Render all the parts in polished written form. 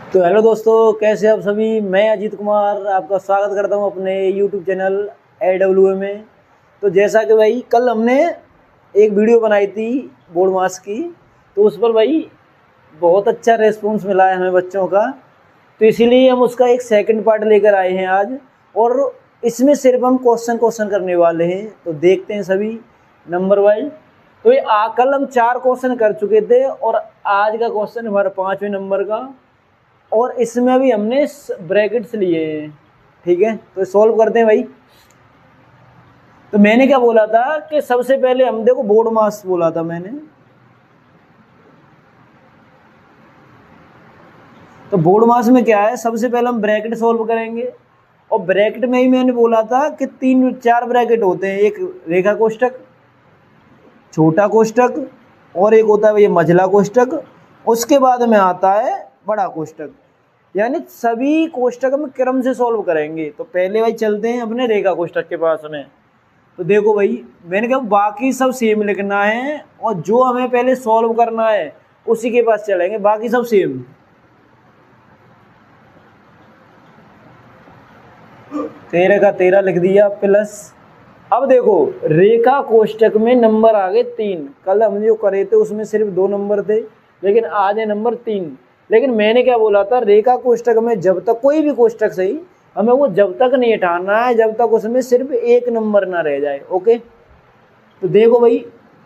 तो हेलो दोस्तों, कैसे आप सभी। मैं अजीत कुमार आपका स्वागत करता हूं अपने यूट्यूब चैनल AWA में। तो जैसा कि भाई कल हमने एक वीडियो बनाई थी बोर्ड मास की, तो उस पर भाई बहुत अच्छा रेस्पॉन्स मिला है हमें बच्चों का। तो इसीलिए हम उसका एक सेकंड पार्ट लेकर आए हैं आज, और इसमें सिर्फ हम क्वेश्चन करने वाले हैं। तो देखते हैं सभी नंबर वाइज। तो ये कल हम 4 क्वेश्चन कर चुके थे और आज का क्वेश्चन हमारा 5वें नंबर का, और इसमें अभी हमने ब्रैकेट्स लिए हैं। ठीक है, तो सॉल्व करते हैं भाई। तो मैंने क्या बोला था कि सबसे पहले हम देखो बोर्ड मास बोला था मैंने। तो बोर्ड मास में क्या है, सबसे पहले हम ब्रैकेट सॉल्व करेंगे, और ब्रैकेट में ही मैंने बोला था कि 3-4 ब्रैकेट होते हैं। एक रेखा कोष्ठक, छोटा कोष्ठक, और एक होता है ये मझला कोष्ठक, उसके बाद में आता है बड़ा कोष्ठक। यानी सभी कोष्ठक हम क्रम से सॉल्व करेंगे। तो पहले भाई चलते हैं अपने रेखा कोष्ठक के पास में। तो देखो भाई, मैंने कहा बाकी सब सेम लिखना है, और जो हमें पहले सॉल्व करना है उसी के पास चलेंगे, बाकी सब सेम। तेरह का 13 लिख दिया प्लस। अब देखो रेखा कोष्ठक में नंबर आ गए 3। कल हम जो करे थे उसमें सिर्फ 2 नंबर थे, लेकिन आज है नंबर 3। लेकिन मैंने क्या बोला था, रेखा कोष्ठक में जब तक कोई भी कोष्ठक सही, हमें वो जब तक नहीं हटाना है जब तक उसमें सिर्फ 1 नंबर ना रह जाए। ओके, तो देखो भाई,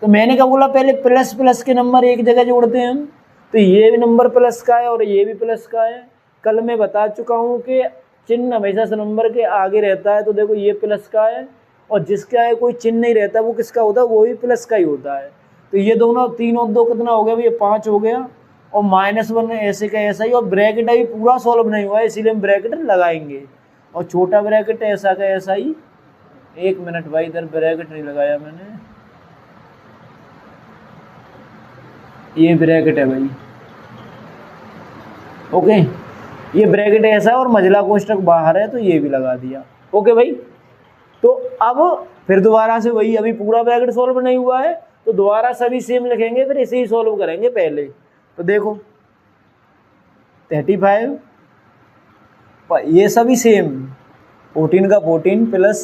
तो मैंने क्या बोला, पहले प्लस प्लस के नंबर एक जगह जोड़ते हैं हम। तो ये भी नंबर प्लस का है और ये भी प्लस का है। कल मैं बता चुका हूँ कि चिन्ह हमेशा से नंबर के आगे रहता है। तो देखो ये प्लस का है, और जिसका है कोई चिन्ह नहीं रहता वो किसका होता है, वो भी प्लस का ही होता है। तो ये दोनों 3 और 2 कितना हो गया भैया, 5 हो गया। और -1 ऐसे का ऐसा ही, और ब्रैकेट अभी पूरा सॉल्व नहीं हुआ है इसीलिए हम ब्रैकेट लगाएंगे। और छोटा ब्रैकेट ऐसा का ऐसा ही। 1 मिनट भाई, इधर ब्रैकेट नहीं लगाया मैंने, ये ब्रैकेट है भाई। ओके, ये ब्रैकेट ऐसा है और मझला कोष्ठक बाहर है, तो ये भी लगा दिया। ओके भाई, तो अब फिर दोबारा से वही, अभी पूरा ब्रैकेट सॉल्व नहीं हुआ है तो दोबारा सभी सेम लिखेंगे, फिर इसे ही सॉल्व करेंगे पहले। तो देखो 35, ये सभी सेम, 14 का 14 प्लस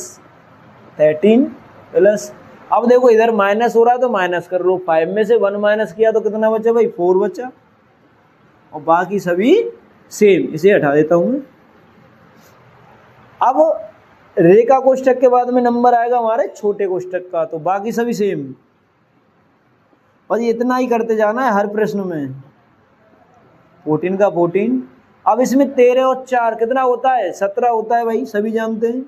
13 प्लस। अब देखो इधर माइनस हो रहा है तो माइनस कर लो, 5 में से 1 माइनस किया तो कितना बचा भाई, 4 बचा। और बाकी सभी सेम, इसे हटा देता हूं मैं। अब रेखा कोष्ठक के बाद में नंबर आएगा हमारे छोटे कोष्ठक का, तो बाकी सभी सेम। बस इतना ही करते जाना है हर प्रश्न में। 14 का 14। अब इसमें 13 और 4 कितना होता है, 17 होता है भाई, सभी जानते हैं।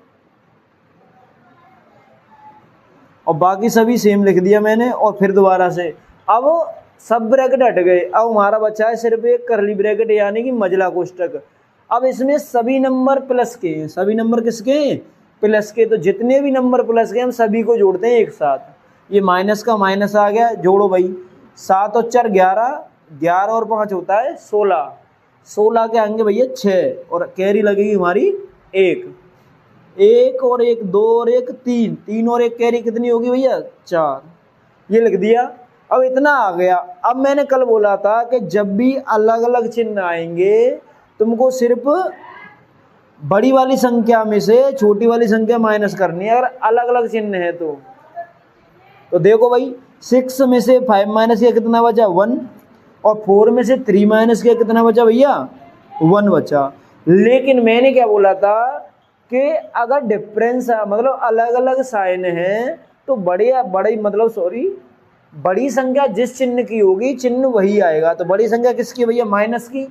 और बाकी सभी सेम लिख दिया मैंने। और फिर दोबारा से अब सब ब्रैकेट हट गए, अब हमारा बचा है सिर्फ एक करली ब्रैकेट, यानी कि मझला कोष्ठक। अब इसमें सभी नंबर प्लस के हैं। सभी नंबर किसके हैं, प्लस के। तो जितने भी नंबर प्लस के हम सभी को जोड़ते हैं एक साथ। ये माइनस का माइनस आ गया, जोड़ो भाई। 7 और 4 11, 11 और 5 होता है 16, 16 के आएंगे भैया 6, और कैरी लगेगी हमारी 1, 1 और 1 2 और 1 3, 3 और 1 कैरी कितनी होगी भैया, 4। ये लिख दिया। अब इतना आ गया। अब मैंने कल बोला था कि जब भी अलग अलग चिन्ह आएंगे तुमको सिर्फ बड़ी वाली संख्या में से छोटी वाली संख्या माइनस करनी है, अगर अलग अलग चिन्ह है तो देखो भाई, 6 में से 5 माइनस किया कितना बचा, 1। और 4 में से 3 माइनस किया कितना बचा भैया, 1 बचा। लेकिन मैंने क्या बोला था कि अगर डिफरेंस मतलब अलग अलग साइन है तो बड़ी संख्या जिस चिन्ह की होगी चिन्ह वही आएगा। तो बड़ी संख्या किसकी भैया, माइनस की,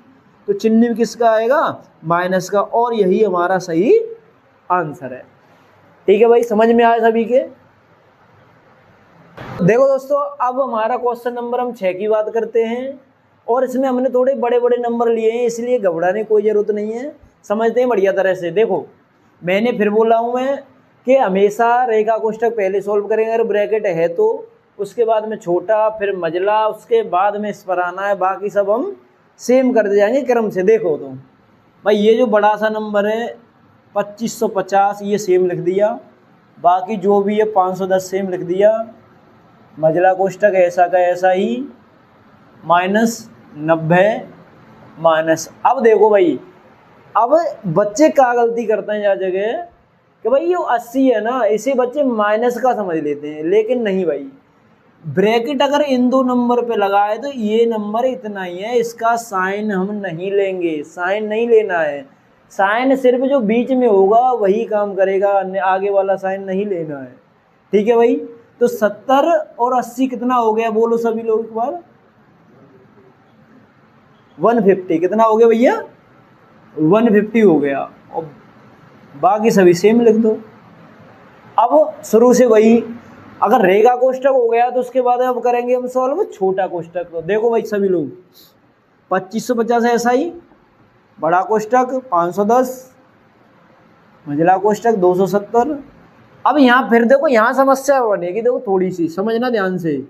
तो चिन्ह भी किसका आएगा, माइनस का। और यही हमारा सही आंसर है। ठीक है भाई, समझ में आया सभी के। देखो दोस्तों, अब हमारा क्वेश्चन नंबर हम 6 की बात करते हैं, और इसमें हमने थोड़े बड़े बड़े नंबर लिए हैं, इसलिए घबराने की कोई जरूरत नहीं है, समझते हैं बढ़िया तरह से। देखो मैंने फिर बोला हूं मैं कि हमेशा रेखा कोष्ठक पहले सॉल्व करेंगे अगर ब्रैकेट है तो, उसके बाद में छोटा, फिर मझला, उसके बाद में इस पर आना है। बाकी सब हम सेम करते जाएंगे क्रम से। देखो तो भाई, ये जो बड़ा सा नंबर है 2550, ये सेम लिख दिया। बाकी जो भी है 510 सेम लिख दिया। मझला कोष्ठक ऐसा का ऐसा ही, -90, माइनस। अब देखो भाई, अब बच्चे क्या गलती करते हैं यह जगह कि भाई ये 80 है ना, इसे बच्चे माइनस का समझ लेते हैं, लेकिन नहीं भाई। ब्रैकेट अगर इन दो नंबर पे लगाए तो ये नंबर इतना ही है, इसका साइन हम नहीं लेंगे, साइन नहीं लेना है। साइन सिर्फ जो बीच में होगा वही काम करेगा, आगे वाला साइन नहीं लेना है। ठीक है भाई। तो 70 और 80 कितना हो गया, बोलो सभी लोग एक बार। 150 कितना हो गया भैया, 150 हो गया। और बाकी सभी सेम लिख दो। अब शुरू से वही, अगर रेखा कोष्टक हो गया तो उसके बाद अब करेंगे हम सॉल्व छोटा कोष्टक। तो देखो भाई सभी लोग, 2550 ऐसा ही, बड़ा कोष्टक 510, मंझला कोष्टक 270। अब यहाँ फिर देखो, यहाँ समस्या बनेगी, देखो थोड़ी सी समझना ध्यान से।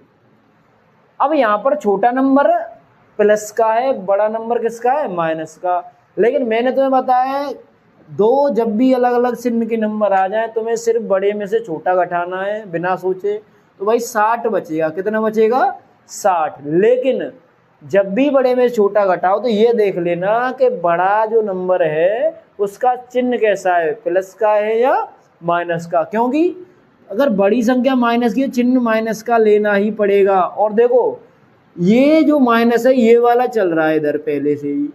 अब यहाँ पर छोटा नंबर प्लस का है, बड़ा नंबर किसका है, माइनस का। लेकिन मैंने तुम्हें बताया है, दो जब भी अलग अलग चिन्ह के नंबर आ जाए तुम्हें सिर्फ बड़े में से छोटा घटाना है बिना सोचे। तो भाई 60 बचेगा, कितना बचेगा, 60। लेकिन जब भी बड़े में छोटा घटाओ तो ये देख लेना कि बड़ा जो नंबर है उसका चिन्ह कैसा है, प्लस का है या माइनस का, क्योंकि अगर बड़ी संख्या माइनस की है चिन्ह माइनस का लेना ही पड़ेगा। और देखो ये जो माइनस है ये वाला चल रहा है इधर पहले से ही।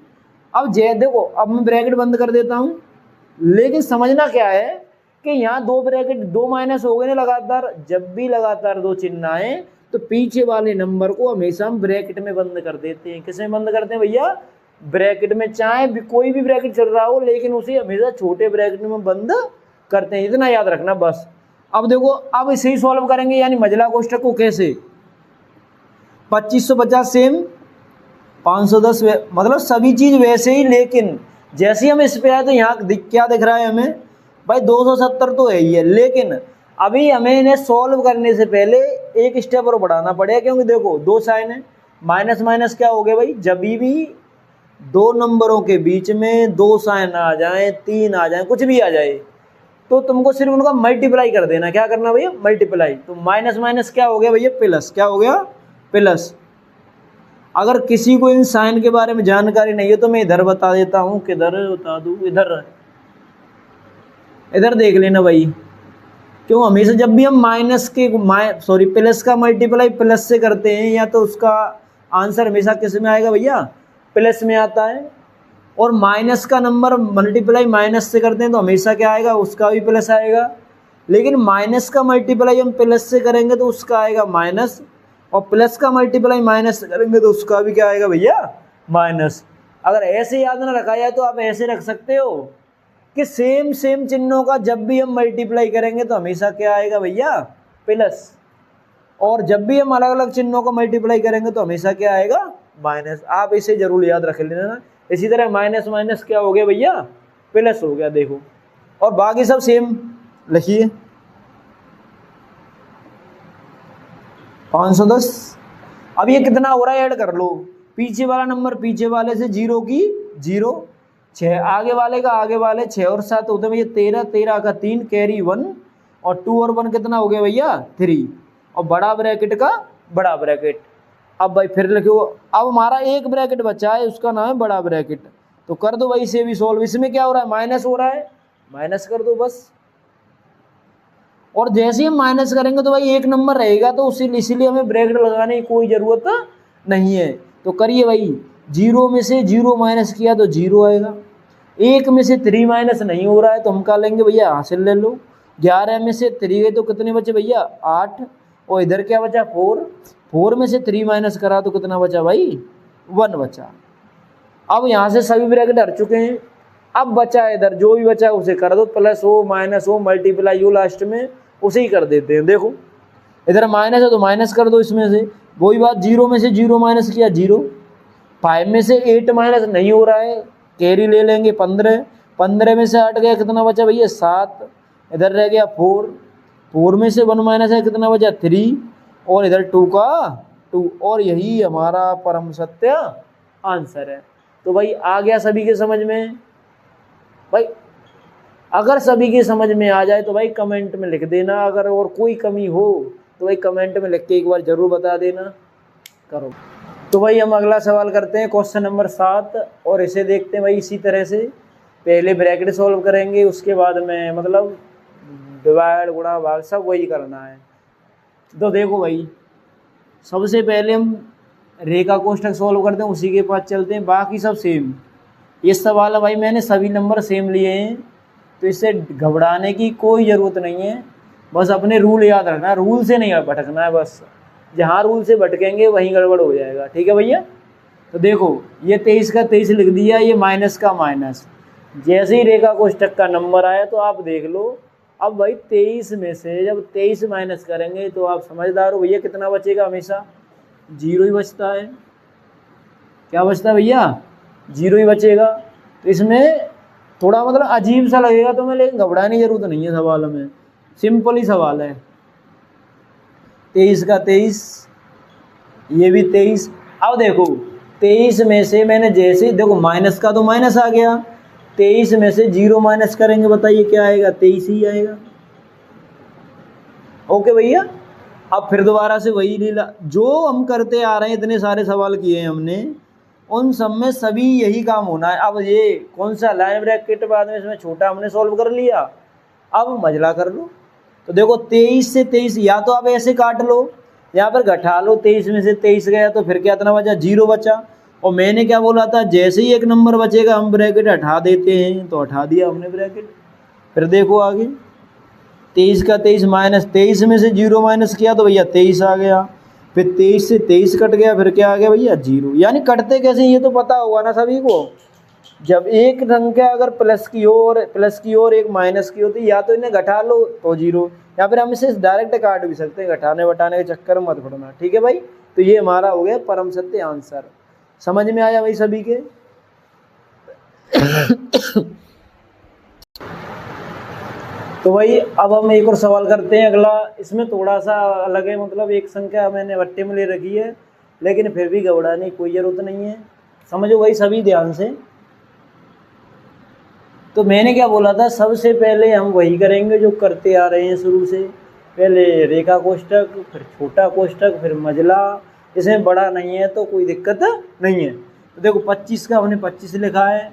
अब देखो, अब मैं ब्रैकेट बंद कर देता हूँ, लेकिन समझना क्या है कि यहाँ दो ब्रैकेट, दो माइनस हो गए ना लगातार। जब भी लगातार दो चिन्ह आए तो पीछे वाले नंबर को हमेशा हम ब्रैकेट में बंद कर देते हैं। किसमें बंद करते हैं भैया, ब्रैकेट में। चाहे भी कोई भी ब्रैकेट चल रहा हो लेकिन उसे हमेशा छोटे ब्रैकेट में बंद करते हैं, इतना याद रखना बस। अब देखो, अब इसे ही सॉल्व करेंगे, यानी मंझला कोष्टक को कैसे, 2550 सेम, 510 मतलब सभी चीज वैसे ही। लेकिन जैसे ही हम इस पे आए तो यहाँ क्या दिख रहा है हमें भाई, 270 तो है ही है। लेकिन अभी हमें इन्हें सॉल्व करने से पहले एक स्टेप और बढ़ाना पड़ेगा, क्योंकि देखो दो साइन है, माइनस माइनस क्या हो गया भाई, जब भी दो नंबरों के बीच में दो साइन आ जाए, तीन आ जाए, कुछ भी आ जाए, तो तुमको सिर्फ उनका मल्टीप्लाई कर देना। क्या करना भैया, मल्टीप्लाई। तो माइनस माइनस क्या हो गया भैया, प्लस। क्या हो गया, प्लस। अगर किसी को इन साइन के बारे में जानकारी नहीं है तो मैं इधर बता देता हूँ, किधर बता दूँ, इधर इधर देख लेना भाई। क्यों, हमेशा जब भी हम माइनस के प्लस का मल्टीप्लाई प्लस से करते हैं, या तो उसका आंसर हमेशा किस में आएगा भैया, प्लस में आता है। और माइनस का नंबर मल्टीप्लाई माइनस से करते हैं तो हमेशा क्या आएगा, उसका भी प्लस आएगा। लेकिन माइनस का मल्टीप्लाई हम प्लस से करेंगे तो उसका आएगा माइनस, और प्लस का मल्टीप्लाई माइनस से करेंगे तो उसका भी क्या आएगा भैया, माइनस। अगर ऐसे याद ना रखा जाए तो आप ऐसे रख सकते हो कि सेम सेम चिन्हों का जब भी हम मल्टीप्लाई करेंगे तो हमेशा क्या आएगा भैया, प्लस। और जब भी हम अलग अलग चिन्हों का मल्टीप्लाई करेंगे तो हमेशा क्या आएगा, माइनस। आप इसे जरूर याद रख लेना। इसी तरह माइनस माइनस क्या हो गया भैया, प्लस हो गया, देखो। और बाकी सब सेम लिखिए, 510। अब ये कितना हो रहा है, ऐड कर लो। पीछे वाला नंबर पीछे वाले से 0 की 0, 6 आगे वाले का आगे वाले, 6 और 7 होते हैं भैया 13, 13 का 3 कैरी 1, और 2 और 1 कितना हो गया भैया, 3। और बड़ा ब्रैकेट का बड़ा ब्रैकेट। अब भाई फिर लिखो, अब हमारा एक ब्रैकेट बचा है, उसका नाम है बड़ा ब्रैकेट। तो कर दो भाई इसे भी सॉल्व। इसमें क्या हो रहा है, माइनस हो रहा है, माइनस कर दो बस। और जैसे ही हम माइनस करेंगे तो भाई एक नंबर रहेगा, तो इसीलिए हमें ब्रैकेट लगाने की कोई ज़रूरत नहीं है। तो करिए भाई, 0 में से 0 माइनस किया तो 0 आएगा। 1 में से 3 माइनस नहीं हो रहा है तो हम क्या लेंगे भैया, हासिल ले लो। 11 में से 3 गए तो कितने बचे भैया, 8। और इधर क्या बचा, 4। 4 में से 3 माइनस करा तो कितना बचा भाई, 1 बचा। अब यहाँ से सभी ब्रैकेट हट चुके हैं। अब बचा इधर, जो भी बचा उसे कर दो, प्लस हो माइनस हो मल्टीप्लाई हो, लास्ट में उसे ही कर देते हैं। देखो इधर माइनस है तो माइनस कर दो इसमें से, वही बात। 0 में से 0 माइनस किया 0। 5 में से 8 माइनस नहीं हो रहा है, कैरी ले लेंगे 15। 15 में से 8 गया, कितना बचा भैया, 7। इधर रह गया 4। 4 में से 1 माइनस है, कितना बचा, 3। और इधर 2 का 2। और यही हमारा परम सत्य आंसर है। तो भाई आ गया सभी के समझ में भाई। अगर सभी की समझ में आ जाए तो भाई कमेंट में लिख देना। अगर और कोई कमी हो तो भाई कमेंट में लिख के एक बार जरूर बता देना। करो। तो भाई हम अगला सवाल करते हैं क्वेश्चन नंबर 7 और इसे देखते हैं भाई इसी तरह से। पहले ब्रैकेट सॉल्व करेंगे, उसके बाद में मतलब डिवाइड गुणा भाग सब वही करना है। तो देखो भाई सबसे पहले हम रेखा कोष्ठक सॉल्व करते हैं, उसी के पास चलते हैं, बाकी सब सेम। ये सवाल है भाई मैंने सभी नंबर सेम लिए हैं, तो इससे घबराने की कोई ज़रूरत नहीं है। बस अपने रूल याद रखना है, रूल से नहीं भटकना है, बस जहाँ रूल से भटकेंगे वहीं गड़बड़ हो जाएगा। ठीक है भैया। तो देखो ये 23 का 23 लिख दिया, ये माइनस का माइनस। जैसे ही रेखा कोष्ठक का नंबर आया तो आप देख लो। अब भाई 23 में से जब 23 माइनस करेंगे तो आप समझदार हो भैया, कितना बचेगा? हमेशा 0 ही बचता है। क्या बचता है भैया? 0 ही बचेगा। तो इसमें थोड़ा मतलब अजीब सा लगेगा तुम्हें, लेकिन घबराने की जरूरत नहीं है। सवाल में सिंपल ही सवाल है। 23 का 23, ये भी 23। अब देखो 23 में से मैंने जैसे देखो माइनस का तो माइनस आ गया, 23 में से 0 माइनस करेंगे, बताइए क्या आएगा? 23 ही आएगा। ओके भैया। अब फिर दोबारा से वही लीला जो हम करते आ रहे हैं, इतने सारे सवाल किए हैं हमने, उन सब में सभी यही काम होना है। अब ये कौन सा लाइन ब्रैकेट बाद में इसमें छोटा हमने सॉल्व कर लिया, अब मजला कर लो। तो देखो 23 से 23, या तो आप ऐसे काट लो, यहाँ पर घटा लो, 23 में से 23 गया तो फिर क्या इतना बचा? 0 बचा। और मैंने क्या बोला था, जैसे ही एक नंबर बचेगा हम ब्रैकेट हटा देते हैं, तो हटा दिया हमने ब्रैकेट। फिर देखो आगे 23 का 23 माइनस 23 में से 0 माइनस किया तो भैया 23 आ गया। फिर 23 से 23 कट गया, फिर क्या आ गया भैया? 0। यानी कटते कैसे ये तो पता होगा ना सभी को। जब एक संख्या अगर प्लस की ओर एक माइनस की होती, या तो इन्हें घटा लो तो 0, या फिर हम इसे डायरेक्ट काट भी सकते हैं, घटाने बटाने के चक्कर में मत पड़ना। ठीक है भाई। तो ये हमारा हो गया परम सत्य आंसर। समझ में आया भाई सभी के? तो भाई अब हम एक और सवाल करते हैं अगला। इसमें थोड़ा सा अलग है, मतलब एक संख्या मैंने वट्टे में ले रखी है, लेकिन फिर भी घबराने की कोई ज़रूरत नहीं है। समझो भाई सभी ध्यान से। तो मैंने क्या बोला था, सबसे पहले हम वही करेंगे जो करते आ रहे हैं शुरू से। पहले रेखा कोष्ठक, फिर छोटा कोष्ठक, फिर मजला। इसमें बड़ा नहीं है तो कोई दिक्कत नहीं है। तो देखो 25 का हमने 25 लिखा है,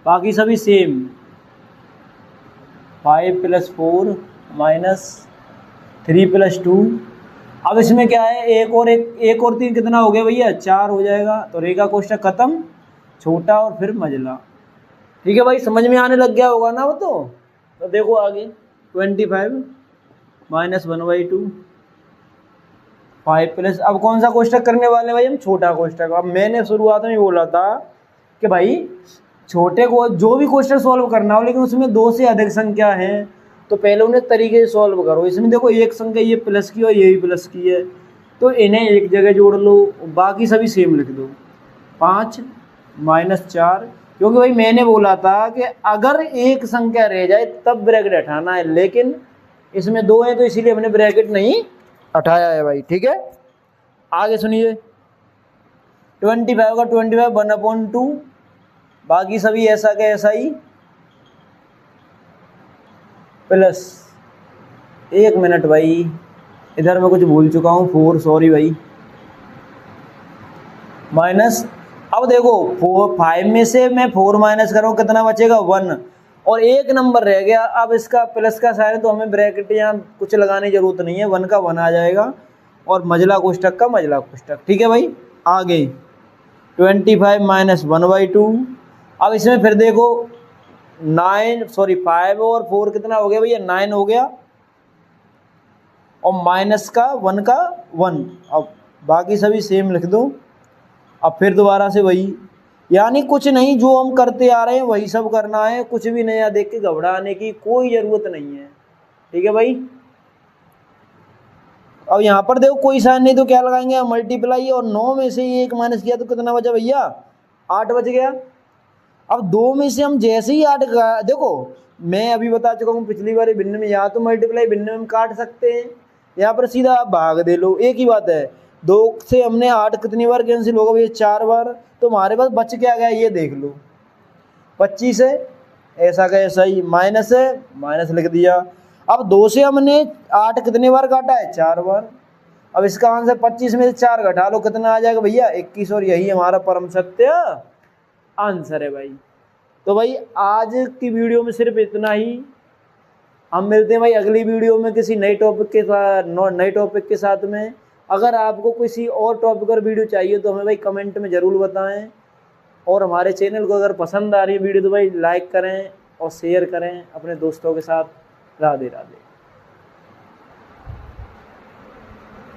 बाकी सभी सेम। 5 + 4 - 3 + 2। अब इसमें क्या है, एक और 3 कितना हो गया भैया? 4 हो जाएगा। तो रेखा कोष्ठक खत्म, छोटा और फिर मजला। ठीक है भाई, समझ में आने लग गया होगा ना वो तो देखो आगे 25 - 1/2 5 प्लस। अब कौन सा कोष्ठक करने वाले भाई? हम छोटा कोष्ठक। अब मैंने शुरुआत में बोला था कि भाई छोटे को जो भी क्वेश्चन सॉल्व करना हो, लेकिन उसमें 2 से अधिक संख्या है, तो पहले उन्हें तरीके से सॉल्व करो। इसमें देखो एक संख्या ये प्लस की और ये भी प्लस की है, तो इन्हें एक जगह जोड़ लो, बाकी सभी सेम लिख दो। 5 - 4, क्योंकि भाई मैंने बोला था कि अगर एक संख्या रह जाए तब ब्रैकेट हटाना है, लेकिन इसमें 2 है तो इसीलिए हमने ब्रैकेट नहीं हटाया है भाई। ठीक है, आगे सुनिए। 25 का 25 1/2, बाकी सभी ऐसा का ऐसा ही, प्लस 1 मिनट भाई, इधर मैं कुछ भूल चुका हूँ, 4, सॉरी भाई, माइनस। अब देखो 5 में से मैं 4 माइनस करूँ, कितना बचेगा? 1, और एक नंबर रह गया। अब इसका प्लस का साइन है तो हमें ब्रैकेट यहाँ कुछ लगाने की जरूरत नहीं है, 1 का 1 आ जाएगा, और मजला कोष्ठक का मजला कोष्ठक। ठीक है भाई, आगे 25 - 1/2। अब इसमें फिर देखो 5 और 4 कितना हो गया भैया? 9 हो गया, और माइनस का 1 का 1। अब बाकी सभी सेम लिख दो। अब फिर दोबारा से वही, यानी कुछ नहीं, जो हम करते आ रहे हैं वही सब करना है, कुछ भी नया देख के घबराने की कोई ज़रूरत नहीं है। ठीक है भाई। अब यहाँ पर देखो कोई साइन नहीं तो क्या लगाएंगे? मल्टीप्लाई, और 9 में से 1 माइनस किया तो कितना बचा भैया? 8 बच गया। अब 2 में से हम जैसे ही 8 देखो मैं अभी बता चुका हूँ पिछली बार, भिन्न में या तो मल्टीप्लाई भिन्न में काट सकते हैं, यहाँ पर सीधा आप भाग दे लो, एक ही बात है। 2 से हमने 8 कितनी बार कैंसिल होगा भैया? 4 बार। तो हमारे पास बच क्या गया ये देख लो, 25 है, ऐसा का ऐसा ही, माइनस है, माइनस लिख दिया। अब 2 से हमने 8 कितने बार काटा है? 4 बार। अब इसका आंसर 25 में से 4 घटा लो, कितना आ जाएगा भैया? 21। और यही हमारा परम सत्य आंसर है भाई। तो भाई आज की वीडियो में सिर्फ इतना ही। हम मिलते हैं भाई अगली वीडियो में किसी नए टॉपिक के साथ में। अगर आपको किसी और टॉपिक पर वीडियो चाहिए तो हमें भाई कमेंट में ज़रूर बताएं। और हमारे चैनल को अगर पसंद आ रही है वीडियो तो भाई लाइक करें और शेयर करें अपने दोस्तों के साथ। राधे राधे।